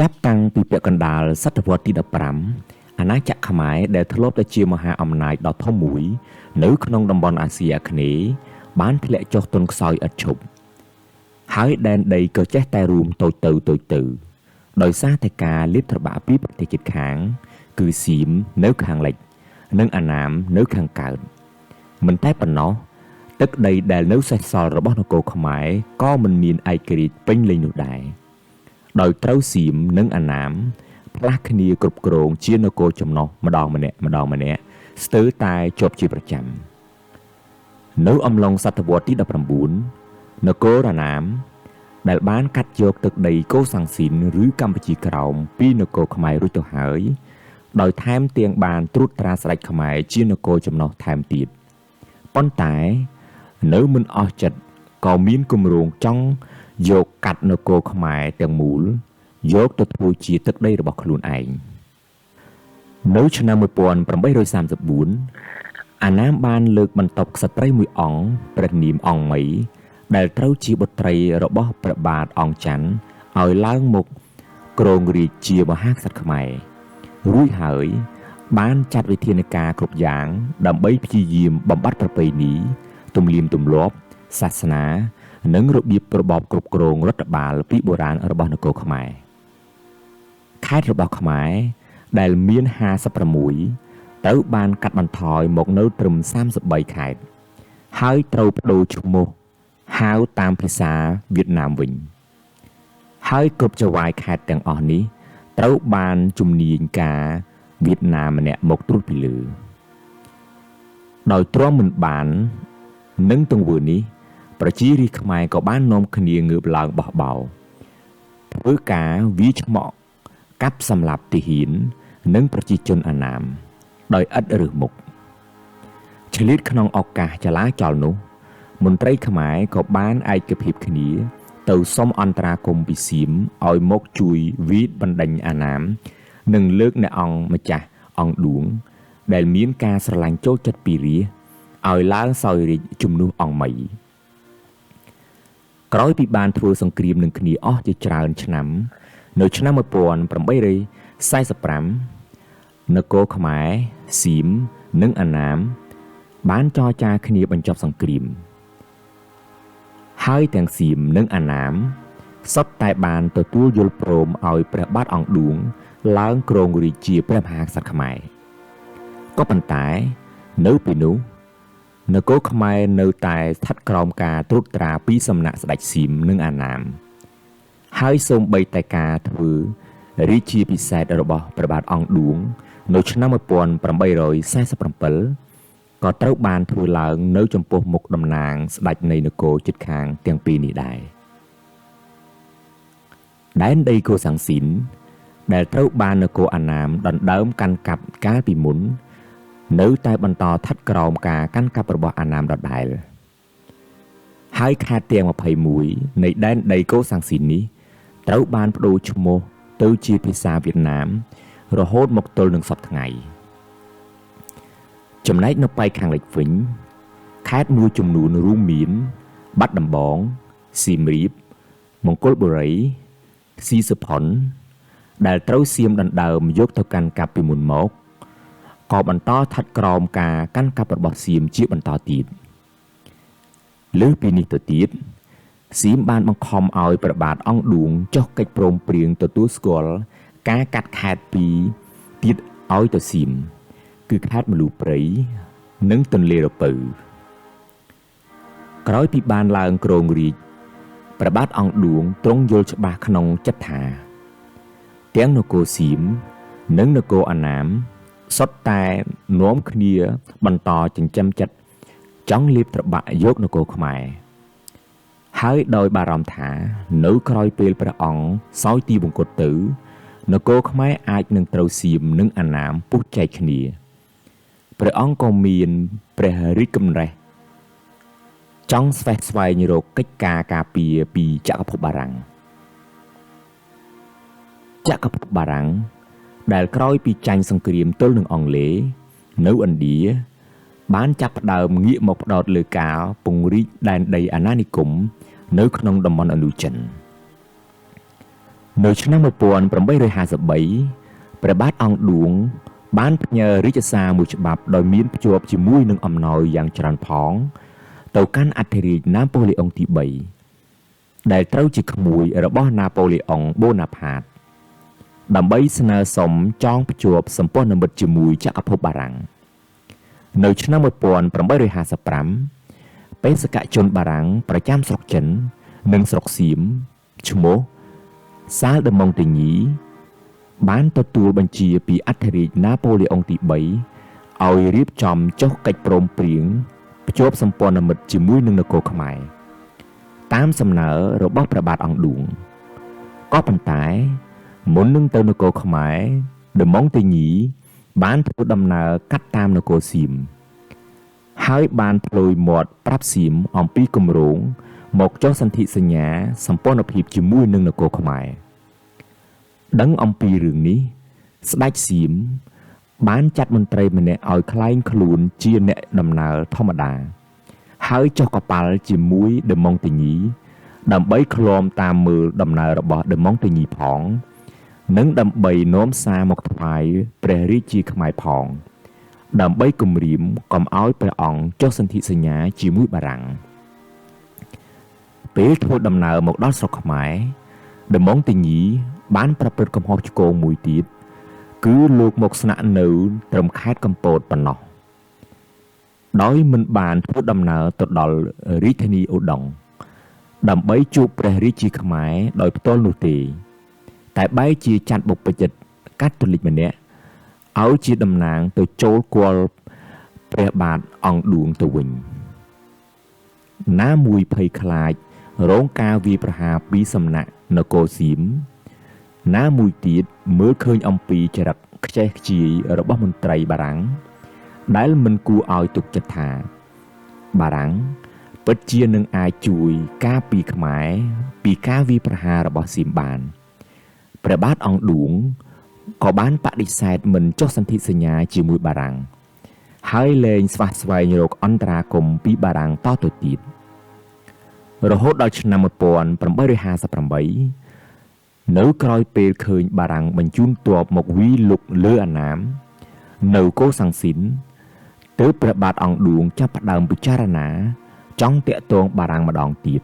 ចាប់តាំងពីពាក់កណ្ដាលសតវត្សទី15អាណាចក្រខ្មែរដែលធ្លាប់តែជាមហាអំណាចដ៏ធំមួយនៅក្នុងតំបន់អាស៊ីអាគ្នេយ៍បានធ្លាក់ចុះទន់ខ្សោយឥតឈប់ហើយដែនដីក៏ចេះតែរួមតូចទៅដោយសារតែការលាបត្របាក់ពីប្រទេសជិតខាងគឺសៀមនៅខាងលិចនិងអាណាមនៅខាងកើតមិនតែប៉ុណ្ណោះទឹកដីដែលនៅសេសសល់របស់នគរខ្មែរក៏មិនមានឯករាជ្យពេញលេញនោះដែរដោយត្រូវសៀមនិងអាណាមផ្លាស់គ្នាគ្រប់គ្រងជានគរចំណុះម្ដងម្នាក់ស្ទើរតែជាប់ជាប្រចាំនៅអំឡុងសតវត្សទី19នគរអាណាមដែលបានកាត់យកទឹកដីកូសាំងស៊ីនឬកម្ពុជាក្រោមពីនគរខ្មែររួចទៅហើយដោយថែមទាំងបានត្រួតត្រាស្ដេចខ្មែរជានគរចំណុះថែមទៀតប៉ុន្តែនៅមិនអស់ចិត្តក៏មានគម្រោងចង់យកកាត់នគរខ្មែរទាំងមូលយកទៅធ្វើជាទឹកដីរបស់ខ្លួនឯងនៅឆ្នាំ1834អាណាមបានលើកបន្ទប់ក្សត្រីមួយអង្គព្រះនាមអង្គមីដែលត្រូវជាបុត្រីរបស់ព្រះបាទអង្គច័ន្ទឲ្យឡើងមកគ្រងរាជ្យជាមហាក្សត្រខ្មែររួចហើយបានចាត់វិធានការគ្រប់យ៉ាងដើម្បីព្យាយាមបំបត្តិប្រពៃណីទំនៀមទម្លាប់សាសនានិងរបៀបរបបគ្រប់គ្រងរដ្ឋបាលពីបុរាណរបស់នគរខ្មែរខេត្តរបស់ខ្មែរដែលមាន56ត្រូវបានកាត់បន្ថយមកនៅត្រឹម33ខេត្តហើយត្រូវបដូរឈ្មោះហៅតាមភាសាវៀតណាមវិញហើយគ្រប់ចៅហ្វាយខេត្តទាំងអស់នេះត្រូវបានជំនាញការវៀតណាមម្នាក់មកត្រួតពីលើដោយទ្រាំមិនបាននឹងទង្វើនេះប្រជារាស្ត្រខ្មែរក៏បាននាំគ្នាងើបឡើងបោះបោធ្វើការវាយឆ្មក់កាប់សម្លាប់ទាហាននិងប្រជាជនអាណាមដោយឥតរើសមុខឆ្លៀតក្នុងឱកាសចលាចលនោះមន្ត្រីខ្មែរក៏បានឯកភាពគ្នាទៅសុំអន្តរាគមន៍ពីសៀមឲ្យមកជួយវាយបណ្ដេញអាណាមនិងលើកអ្នកអង្គម្ចាស់អង្គឌួងដែលមានការស្រឡាញ់ចូលចិត្តពីរាស្ត្រឲ្យឡើងសោយរាជ្យជំនួសអង្គមីក្រោយពីបានធ្វើសង្គ្រាមនឹងគ្នាអស់ជាច្រើនឆ្នាំនៅឆ្នាំ1845នគរខ្មែរសៀមនិងអាណាមបានចរចាគ្នាបញ្ចប់សង្គ្រាមហើយទាំងសៀមនិងអាណាមសុទ្ធតែបានទទួលយល់ព្រមឲ្យព្រះបាទអង្គឌួងឡើងគ្រងរាជ្យជាព្រះមហាក្សត្រខ្មែរក៏ប៉ុន្តែនៅពេលនោះនគរខ្មែរនៅតែស្ថិតក្រោមការត្រួតត្រាពីសំណាក់ស្ដេចសៀមនិងអាណាមហើយសូម្បីតែការធ្វើរាជាភិសេករបស់ព្រះបាទអង្គឌួងនៅឆ្នាំ1847ក៏ត្រូវបានធ្វើឡើងនៅចំពោះមុខតំណាងស្ដេចនៃនគរជិតខាងទាំងពីរនេះដែរដែនដីកូសាំងស៊ីនដែលត្រូវបាននគរអាណាមដណ្ដើមកាន់កាប់កាលពីមុននៅតែបន្តស្ថិតក្រោមការកាន់កាប់របស់អាណាមដដែលហើយខេត្តទាំង21នៃដែនដីកូសាំងស៊ីននេះត្រូវបានប្តូរឈ្មោះទៅជាភាសាវៀតណាមរហូតមកទល់នឹងសព្វថ្ងៃចំណែកនៅប៉ែកខាងលិចវិញខេត្តមួយចំនួនរួមមានបាត់ដំបងសៀមរាបមង្គលបុរីស៊ីសផុនដែលត្រូវសៀមដណ្ដើមយកទៅកាន់កាប់ពីមុនមកក៏បន្តស្ថិតក្រោមការកាន់កាប់របស់សៀមជាបន្តទៀតលើសពីនេះទៅទៀតសៀមបានបង្ខំឲ្យព្រះបាទអង្គឌួងចុះកិច្ចព្រមព្រៀងទទួលស្គាល់ការកាត់ខេត្តពីរទៀតឲ្យទៅសៀមគឺខេត្តមលូព្រៃនិងទន្លេរពៅក្រោយពីបានឡើងគ្រងរាជ្យព្រះបាទអង្គឌួងទ្រង់យល់ច្បាស់ក្នុងចិត្តថាទាំងនគរសៀមនិងនគរអាណាមសុទ្ធតែនាំគ្នាបន្តចិញ្ចឹមចិត្តចង់លាបត្របាក់យកនគរខ្មែរហើយដោយបារម្ភថានៅក្រោយពេលព្រះអង្គសោយទីវង្គតទៅនគរខ្មែរអាចនឹងត្រូវសៀមនិងអាណាមពុះចែកគ្នាព្រះអង្គក៏មានព្រះរាជកម្រេះចង់ស្វែងរកកិច្ចការការពារពីចក្រភពបារាំងដែលក្រោយពីចាញ់សង្គ្រាមទល់នឹងអង់គ្លេសនៅឥណ្ឌាបានចាប់ផ្ដើមងាកមកផ្ដោតលើការពង្រីកដែនដីអាណានិគមនៅក្នុងតំបន់ឥណ្ឌូចិន នៅឆ្នាំ1853ព្រះបាទអង្គឌួងបានផ្ញើរាជសារមួយច្បាប់ដោយមានភ្ជាប់ជាមួយនឹងអំណោយយ៉ាងច្រើនផងទៅកាន់អធិរាជណាប៉ូឡេអុងទី3ដែលត្រូវជាក្មួយរបស់ណាប៉ូឡេអុងបូណាផាតដើម្បីស្នើសុំចងភ្ជាប់សម្ព័ន្ធមិត្តជាមួយចក្រភពបារាំងនៅឆ្នាំ1855បេសកជនបារាំងប្រចាំស្រុកចិននិងស្រុកសៀមឈ្មោះសាលដឺម៉ុងតេញីបានទទួលបញ្ជាពីអធិរាជណាប៉ូឡេអុងទី3ឲ្យរៀបចំចុះកិច្ចព្រមព្រៀងភ្ជាប់សម្ព័ន្ធមិត្តជាមួយនឹងនគរខ្មែរតាមសំណើរបស់ព្រះបាទអង្គឌួងក៏ប៉ុន្តែមុននឹងទៅនគរខ្មែរដឺម៉ុងតេញីបានធ្វើដំណើរកាត់តាមនគរសៀមហើយបានផ្លូវមាត់ប្រាប់សៀមអំពីគម្រោងមកចុះសន្ធិសញ្ញាសម្ព័ន្ធភាពជាមួយនឹងនគរខ្មែរដឹងអំពីរឿងនេះស្ដេចសៀមបានចាត់មន្ត្រីម្នាក់ឲ្យក្លែងខ្លួនជាអ្នកដំណើរធម្មតាហើយចុះកប៉ាល់ជាមួយដឺម៉ុងតេញីដើម្បីឃ្លាំតាមមើលដំណើររបស់ដឺម៉ុងតេញីផងនិងដើម្បីនាំសារមកថ្វាយព្រះរាជាខ្មែរផងដើម្បីគំរាមកុំឲ្យព្រះអង្គចុះសន្ធិសញ្ញាជាមួយបារាំងពេលធ្វើដំណើរមកដល់ស្រុកខ្មែរដឺម៉ុងតេញីបានប្រព្រឹត្តកំហុសឆ្គងមួយទៀតគឺលោកមកស្នាក់នៅត្រឹមខេត្តកំពតប៉ុណ្ណោះដោយមិនបានធ្វើដំណើរទៅដល់រាជធានីឧដុង្គដើម្បីជួបព្រះរាជាខ្មែរដោយផ្ទាល់នោះទេតែបែរជាចាត់បុព្វជិតកាតូលិកម្នាក់ឲ្យជាតំណាងទៅចូលគាល់ព្រះបាទអង្គឌួងទៅវិញណាមួយភ័យខ្លាចរងការវាយប្រហារពីសំណាក់នគរសៀមណាមួយទៀតមើលឃើញអំពីចរិតខ្ចេះខ្ជាយរបស់មន្ត្រីបារាំងដែលមិនគួរឲ្យទុកចិត្តថាបារាំងពិតជានឹងអាចជួយការពារខ្មែរពីការវាយប្រហាររបស់សៀមបានព្រះបាទអង្គឌួងក៏បានបដិសេធមិនចុះសន្ធិសញ្ញាជាមួយបារាំងហើយលែងស្វះស្វែងរកអន្តរាគមន៍ពីបារាំងតទៅទៀតរហូតដល់ឆ្នាំ1858នៅក្រោយពេលឃើញបារាំងបញ្ជូនទ័ពមកវាយលុកលើអាណាមនៅកូសាំងស៊ីនទើបព្រះបាទអង្គឌួងចាប់ផ្ដើមពិចារណាចង់តាក់ទងបារាំងម្ដងទៀត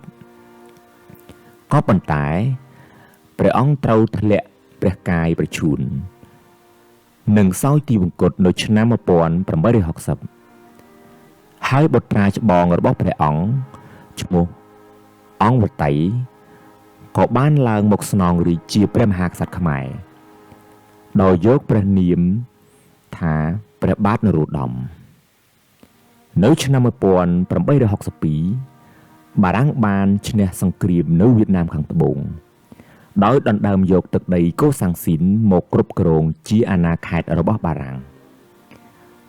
ក៏ប៉ុន្តែព្រះអង្គត្រូវធ្លាក់ព្រះកាយប្រឈួននិងសោយទីវង្គតនៅឆ្នាំ1860ហើយបុត្រាច្បងរបស់ព្រះអង្គឈ្មោះអង្គវតីក៏បានឡើងមកស្នងរាជជាព្រះមហាក្សត្រខ្មែរដោយយកព្រះនាមថាព្រះបាទនរោត្តមនៅឆ្នាំ1862បារាំងបានឈ្នះសង្គ្រាមនៅវៀតណាមខាងត្បូងដោយដណ្ដើមយកទឹកដីកូសាំងស៊ីនមកគ្រប់គ្រងជាអាណាខេត្តរបស់បារាំង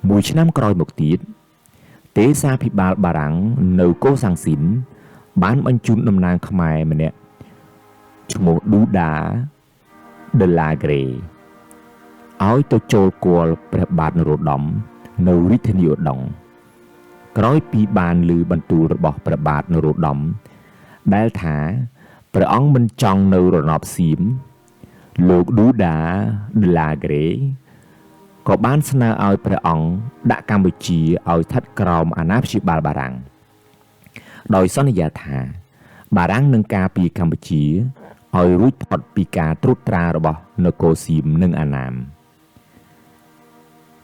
មួយឆ្នាំក្រោយមកទៀតទេសាភិបាលបារាំងនៅកូសាំងស៊ីនបានបញ្ជូនតំណាងខ្មែរម្នាក់ឈ្មោះឌូដាដឺឡាក្រេឲ្យទៅចូលគាល់ព្រះបាទនរោត្តមនៅរាជធានីឧដុង្គក្រោយពីបានឮបន្ទូលរបស់ព្រះបាទនរោត្តមដែលថាព្រះអង្គមិនចង់នៅរណបសៀមលោកឌូដាដឺឡាក្រេក៏បានស្នើឲ្យព្រះអង្គដាក់កម្ពុជាឲ្យស្ថិតក្រោមអាណាព្យាបាលបារាំងដោយសន្យាថាបារាំងនឹងការពារកម្ពុជាឲ្យរួចផុតពីការត្រួតត្រារបស់នគរសៀមនិងអាណាម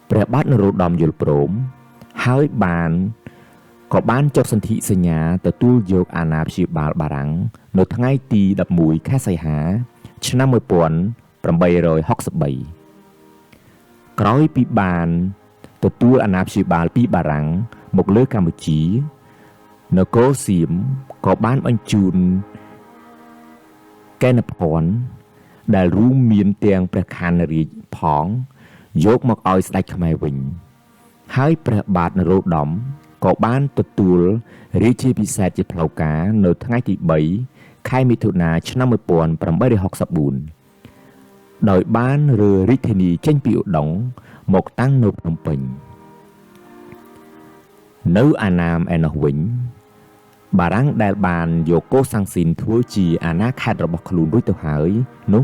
ព្រះបាទនរោត្តមយល់ព្រមហើយក៏បានចុះសន្ធិសញ្ញាទទួលយកអាណាព្យាបាលបារាំងនៅថ្ងៃទី11ខែសីហាឆ្នាំ1863ក្រោយពីបានទទួលអាណាព្យាបាលពីបារាំងមកលើកម្ពុជានគរសៀមក៏បានបញ្ជូនកេណភ័ណ្ឌដែលរួមមានទាំងព្រះខានរាជផងយកមកឲ្យស្ដេចខ្មែរវិញហើយព្រះបាទនរោត្តមក៏បានទទួលរាជាភិសេកជាផ្លូវការនៅថ្ងៃទី3ខែមិថុនាឆ្នាំ1864ដោយបានរើរាជធានីចេញពីឧដុង្គមកតាំងនៅភ្នំពេញនៅអាណាមឯណោះវិញ បារាំងដែលបានយកកូសាំងស៊ីនធ្វើជាអាណាខេត្តរបស់ខ្លួនរួចទៅហើយនោះ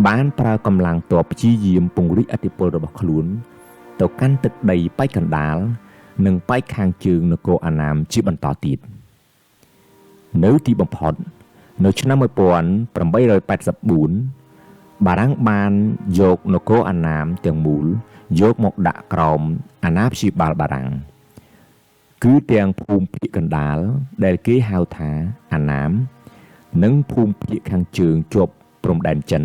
បានប្រើកម្លាំងទ័ពព្យាយាមពង្រីកឥទ្ធិពលរបស់ខ្លួនទៅកាន់ទឹកដីប៉ែកកណ្ដាលនិងប៉ែកខាងជើងនគរអាណាមជាបន្តទៀតនៅទីបំផុតនៅឆ្នាំ1884បារាំងបានយកនគរអាណាមទាំងមូលយកមកដាក់ក្រោមអាណាព្យាបាលបារាំងគឺទាំងភូមិភាគកណ្ដាលដែលគេហៅថាអាណាមនិងភូមិភាគខាងជើងជាប់ព្រំដែនចិន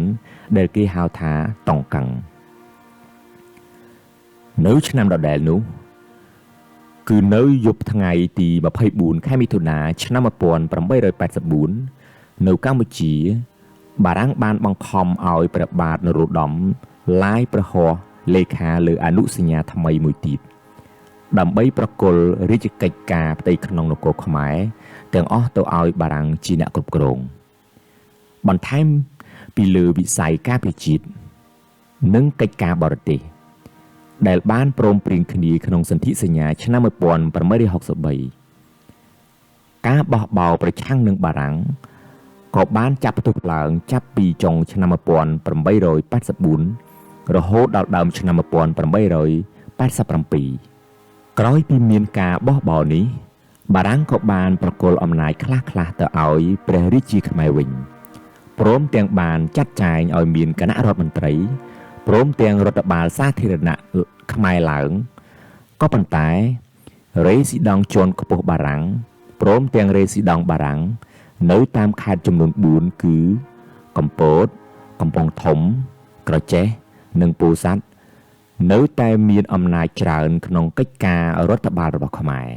ដែលគេហៅថាតុងកឹងនៅឆ្នាំដដែលនោះគឺនៅយប់ថ្ងៃទី24ខែមិថុនាឆ្នាំ1884នៅកម្ពុជាបារាំងបានបង្ខំឲ្យព្រះបាទនរោត្តមឡាយប្រហោះលេខាលើអនុសញ្ញាថ្មីមួយទៀតដើម្បីប្រគល់រាជកិច្ចការផ្ទៃក្នុងនគរខ្មែរទាំងអស់ទៅឲ្យបារាំងជាអ្នកគ្រប់គ្រងបន្ថែមពីលើវិស័យការពារជាតិនិងកិច្ចការបរទេសដែលបានព្រមព្រៀងគ្នាក្នុងសន្ធិសញ្ញាឆ្នាំ1863ការបោះបោប្រឆាំងនឹងបារាំងក៏បានចាប់ផ្ទុះឡើងចាប់ពីចុងឆ្នាំ1884រហូតដល់ដើមឆ្នាំ1887ក្រោយពីមានការបោះបោនេះបារាំងក៏បានប្រគល់អំណាចខ្លះៗទៅឲ្យព្រះរាជាខ្មែរវិញព្រមទាំងបានចាត់ចែងឲ្យមានគណៈរដ្ឋមន្ត្រីព្រមទាំងរដ្ឋបាលសាធារណៈខ្មែរឡើងក៏ប៉ុន្តែរេស៊ីដង់ជាន់ខ្ពស់បារាំងព្រមទាំងរេស៊ីដង់បារាំងនៅតាមខេត្តចំនួន4គឺកំពតកំពង់ធំក្រចេះនិងពោធិ៍សាត់នៅតែមានអំណាចច្រើនក្នុងកិច្ចការរដ្ឋបាលរបស់ខ្មែរ